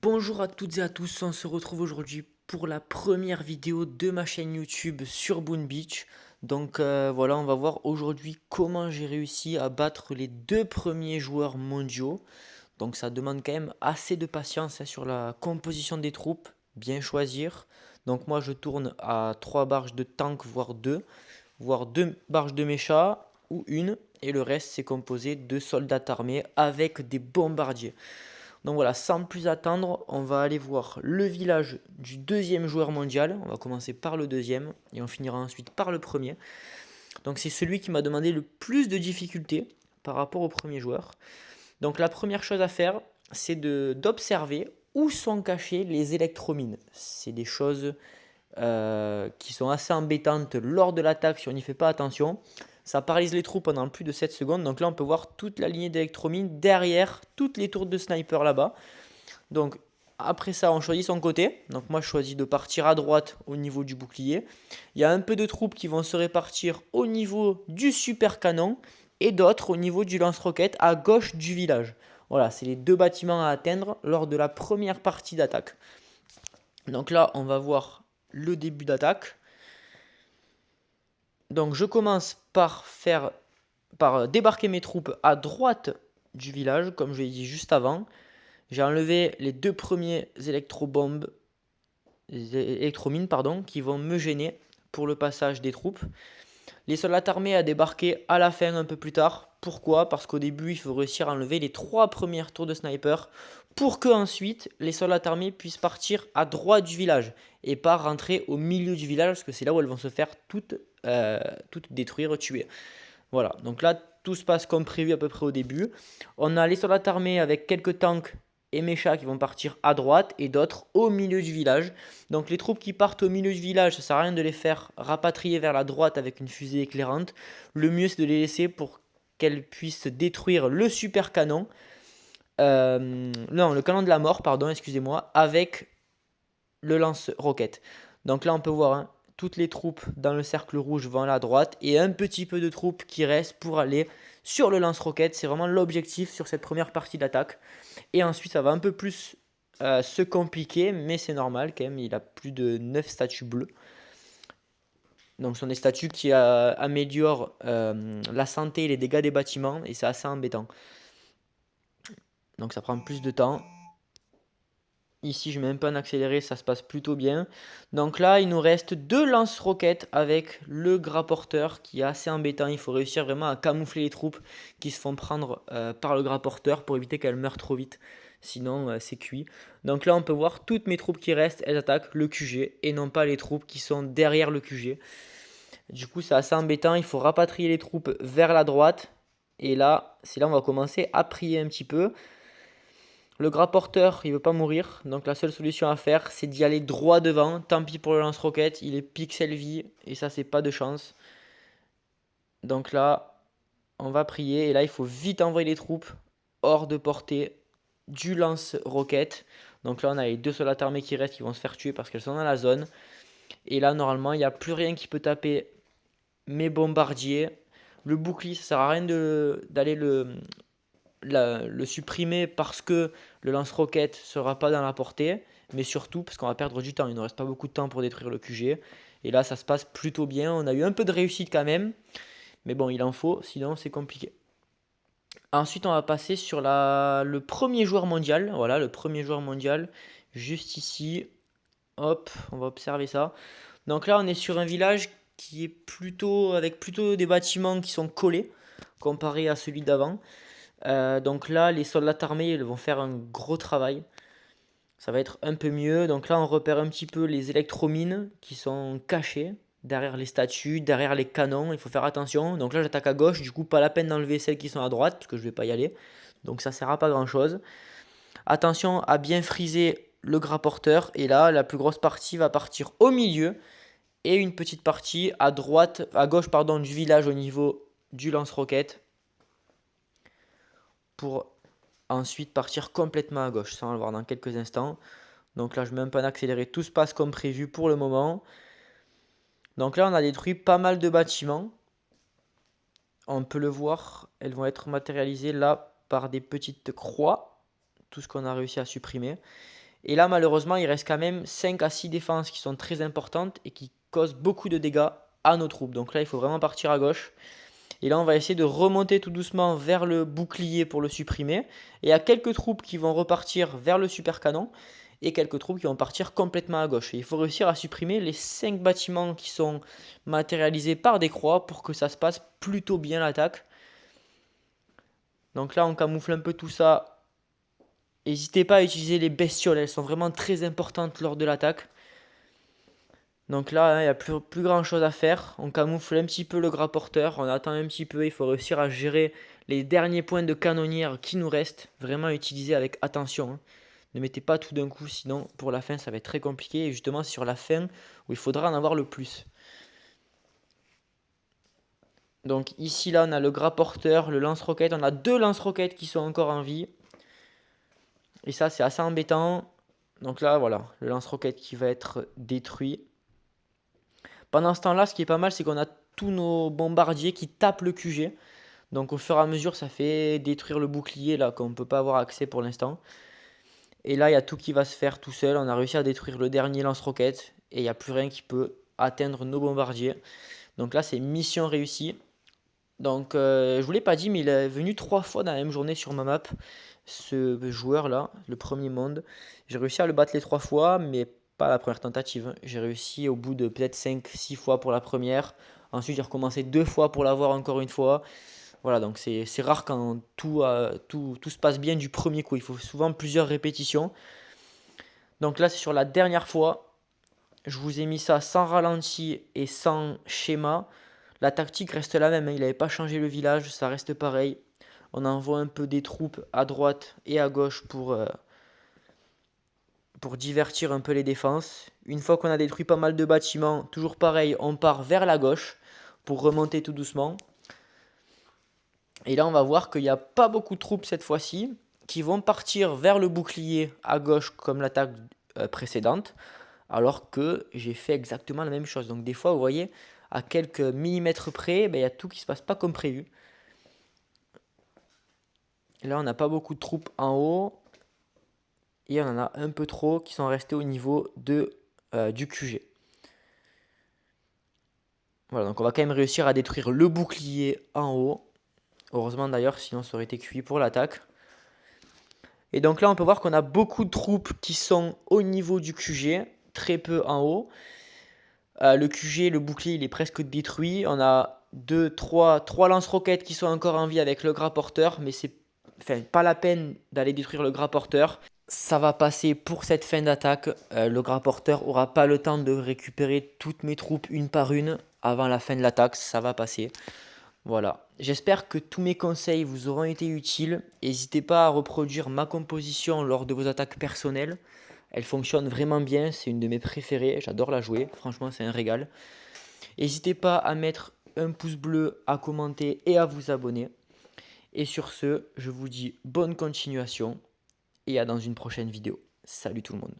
Bonjour à toutes et à tous, on se retrouve aujourd'hui pour la première vidéo de ma chaîne YouTube sur Boon Beach. Voilà, on va voir aujourd'hui comment j'ai réussi à battre les deux premiers joueurs mondiaux. Donc ça demande quand même assez de patience sur la composition des troupes, bien choisir. Donc moi je tourne à 3 barges de tank, voire 2 barges de mécha ou une. Et le reste c'est composé de soldats armés avec des bombardiers. Donc voilà, sans plus attendre, on va aller voir le village du deuxième joueur mondial. On va commencer par le deuxième et on finira ensuite par le premier. Donc c'est celui qui m'a demandé le plus de difficultés par rapport au premier joueur. Donc la première chose à faire, c'est d'observer où sont cachées les électromines. C'est des choses qui sont assez embêtantes lors de l'attaque si on n'y fait pas attention. Ça paralyse les troupes pendant plus de 7 secondes. Donc là, on peut voir toute la lignée d'électromines derrière toutes les tours de sniper là-bas. Donc après ça, on choisit son côté. Donc moi, je choisis de partir à droite au niveau du bouclier. Il y a un peu de troupes qui vont se répartir au niveau du super canon et d'autres au niveau du lance-roquette à gauche du village. Voilà, c'est les deux bâtiments à atteindre lors de la première partie d'attaque. Donc là, on va voir le début d'attaque. Donc je commence par débarquer mes troupes à droite du village, comme je l'ai dit juste avant. J'ai enlevé les deux premiers électromines qui vont me gêner pour le passage des troupes. Les soldats armés à débarquer à la fin un peu plus tard. Pourquoi? Parce qu'au début, il faut réussir à enlever les 3 premières tours de sniper pour que ensuite les soldats armés puissent partir à droite du village et pas rentrer au milieu du village parce que c'est là où elles vont se faire toutes détruire, tuer. Voilà, donc là tout se passe comme prévu à peu près au début. On a les soldats armés avec quelques tanks et méchas qui vont partir à droite et d'autres au milieu du village. Donc les troupes qui partent au milieu du village, ça sert à rien de les faire rapatrier vers la droite avec une fusée éclairante. Le mieux c'est de les laisser pour qu'elles puissent détruire le super canon. Non, le canon de la mort, pardon, excusez-moi, avec le lance-roquette. Donc là on peut voir, hein, toutes les troupes dans le cercle rouge vont à la droite et un petit peu de troupes qui restent pour aller sur le lance-roquette. C'est vraiment l'objectif sur cette première partie d'attaque. Et ensuite, ça va un peu plus se compliquer, mais c'est normal quand même. Il a plus de 9 statues bleues. Donc, ce sont des statues qui améliorent la santé et les dégâts des bâtiments, et c'est assez embêtant. Donc, ça prend plus de temps. Ici, je mets un peu en accéléré, ça se passe plutôt bien. Donc là, il nous reste deux lance-roquettes avec le gras-porteur qui est assez embêtant. Il faut réussir vraiment à camoufler les troupes qui se font prendre par le gras-porteur pour éviter qu'elles meurent trop vite. Sinon, c'est cuit. Donc là, on peut voir toutes mes troupes qui restent, elles attaquent le QG et non pas les troupes qui sont derrière le QG. Du coup, c'est assez embêtant. Il faut rapatrier les troupes vers la droite. Et là, c'est là où on va commencer à prier un petit peu. Le gras porteur, il veut pas mourir, donc la seule solution à faire, c'est d'y aller droit devant. Tant pis pour le lance-roquette, il est pixel vie et ça, c'est pas de chance. Donc là, on va prier et là, il faut vite envoyer les troupes hors de portée du lance-roquette. Donc là, on a les deux soldats armés qui restent qui vont se faire tuer parce qu'elles sont dans la zone. Et là, normalement, il n'y a plus rien qui peut taper mes bombardiers. Le bouclier, ça sert à rien d'aller le supprimer parce que le lance-roquette sera pas dans la portée, mais surtout parce qu'on va perdre du temps. Il ne reste pas beaucoup de temps pour détruire le QG. Et là, ça se passe plutôt bien. On a eu un peu de réussite quand même, mais bon, il en faut, sinon c'est compliqué. Ensuite, on va passer sur le premier joueur mondial. Voilà, le premier joueur mondial, juste ici. Hop, on va observer ça. Donc là, on est sur un village qui est avec plutôt des bâtiments qui sont collés comparé à celui d'avant. Donc là, les soldats armés ils vont faire un gros travail. Ça va être un peu mieux. Donc là, on repère un petit peu les électromines qui sont cachées derrière les statues, derrière les canons. Il faut faire attention. Donc là, j'attaque à gauche. Du coup, pas la peine d'enlever celles qui sont à droite, parce que je vais pas y aller. Donc ça sert à pas grand chose. Attention à bien friser le gras porteur. Et là, la plus grosse partie va partir au milieu. Et une petite partie à gauche pardon, du village au niveau du lance-roquette. Pour ensuite partir complètement à gauche. Ça, on va le voir dans quelques instants. Donc là, je mets un peu en accéléré. Tout se passe comme prévu pour le moment. Donc là, on a détruit pas mal de bâtiments. On peut le voir, elles vont être matérialisées là par des petites croix. Tout ce qu'on a réussi à supprimer. Et là, malheureusement, il reste quand même 5 à 6 défenses qui sont très importantes et qui causent beaucoup de dégâts à nos troupes. Donc là, il faut vraiment partir à gauche. Et là, on va essayer de remonter tout doucement vers le bouclier pour le supprimer. Et il y a quelques troupes qui vont repartir vers le super canon et quelques troupes qui vont partir complètement à gauche. Et il faut réussir à supprimer les 5 bâtiments qui sont matérialisés par des croix pour que ça se passe plutôt bien l'attaque. Donc là, on camoufle un peu tout ça. N'hésitez pas à utiliser les bestioles, elles sont vraiment très importantes lors de l'attaque. Donc là, il n'y a plus grand chose à faire. On camoufle un petit peu le gras porteur, on attend un petit peu, il faut réussir à gérer les derniers points de canonnière qui nous restent. Vraiment utiliser avec attention, hein. Ne mettez pas tout d'un coup, sinon pour la fin ça va être très compliqué. Et justement, c'est sur la fin où il faudra en avoir le plus. Donc ici, là, on a le gras porteur, le lance-roquette. On a 2 lance-roquettes qui sont encore en vie. Et ça, c'est assez embêtant. Donc là, voilà, le lance-roquette qui va être détruit. Pendant ce temps-là, ce qui est pas mal, c'est qu'on a tous nos bombardiers qui tapent le QG. Donc au fur et à mesure, ça fait détruire le bouclier là qu'on ne peut pas avoir accès pour l'instant. Et là, il y a tout qui va se faire tout seul. On a réussi à détruire le dernier lance-roquette. Et il n'y a plus rien qui peut atteindre nos bombardiers. Donc là, c'est mission réussie. Donc je vous l'ai pas dit, mais il est venu 3 fois dans la même journée sur ma map. Ce joueur là, le premier monde. J'ai réussi à le battre les 3 fois, mais pas la première tentative. J'ai réussi au bout de peut-être 5-6 fois pour la première. Ensuite, j'ai recommencé 2 fois pour l'avoir encore une fois. Voilà, donc c'est rare quand tout se passe bien du premier coup. Il faut souvent plusieurs répétitions. Donc là, c'est sur la dernière fois. Je vous ai mis ça sans ralenti et sans schéma. La tactique reste la même, hein. Il n'avait pas changé le village, ça reste pareil. On envoie un peu des troupes à droite et à gauche pour divertir un peu les défenses. Une fois qu'on a détruit pas mal de bâtiments, toujours pareil, on part vers la gauche pour remonter tout doucement. Et là, on va voir qu'il n'y a pas beaucoup de troupes cette fois-ci qui vont partir vers le bouclier à gauche comme l'attaque précédente, alors que j'ai fait exactement la même chose. Donc des fois, vous voyez, à quelques millimètres près, il y a tout qui ne se passe pas comme prévu. Là, on n'a pas beaucoup de troupes en haut. Et on en a un peu trop qui sont restés au niveau du QG. Voilà, donc on va quand même réussir à détruire le bouclier en haut. Heureusement d'ailleurs, sinon ça aurait été cuit pour l'attaque. Et donc là, on peut voir qu'on a beaucoup de troupes qui sont au niveau du QG, très peu en haut. Le QG, le bouclier, il est presque détruit. On a 3 lance-roquettes qui sont encore en vie avec le gras porteur, mais c'est pas la peine d'aller détruire le gras porteur. Ça va passer pour cette fin d'attaque. Le gras porteur aura pas le temps de récupérer toutes mes troupes une par une avant la fin de l'attaque. Ça va passer. Voilà. J'espère que tous mes conseils vous auront été utiles. N'hésitez pas à reproduire ma composition lors de vos attaques personnelles. Elle fonctionne vraiment bien. C'est une de mes préférées. J'adore la jouer. Franchement, c'est un régal. N'hésitez pas à mettre un pouce bleu, à commenter et à vous abonner. Et sur ce, je vous dis bonne continuation et à dans une prochaine vidéo. Salut tout le monde.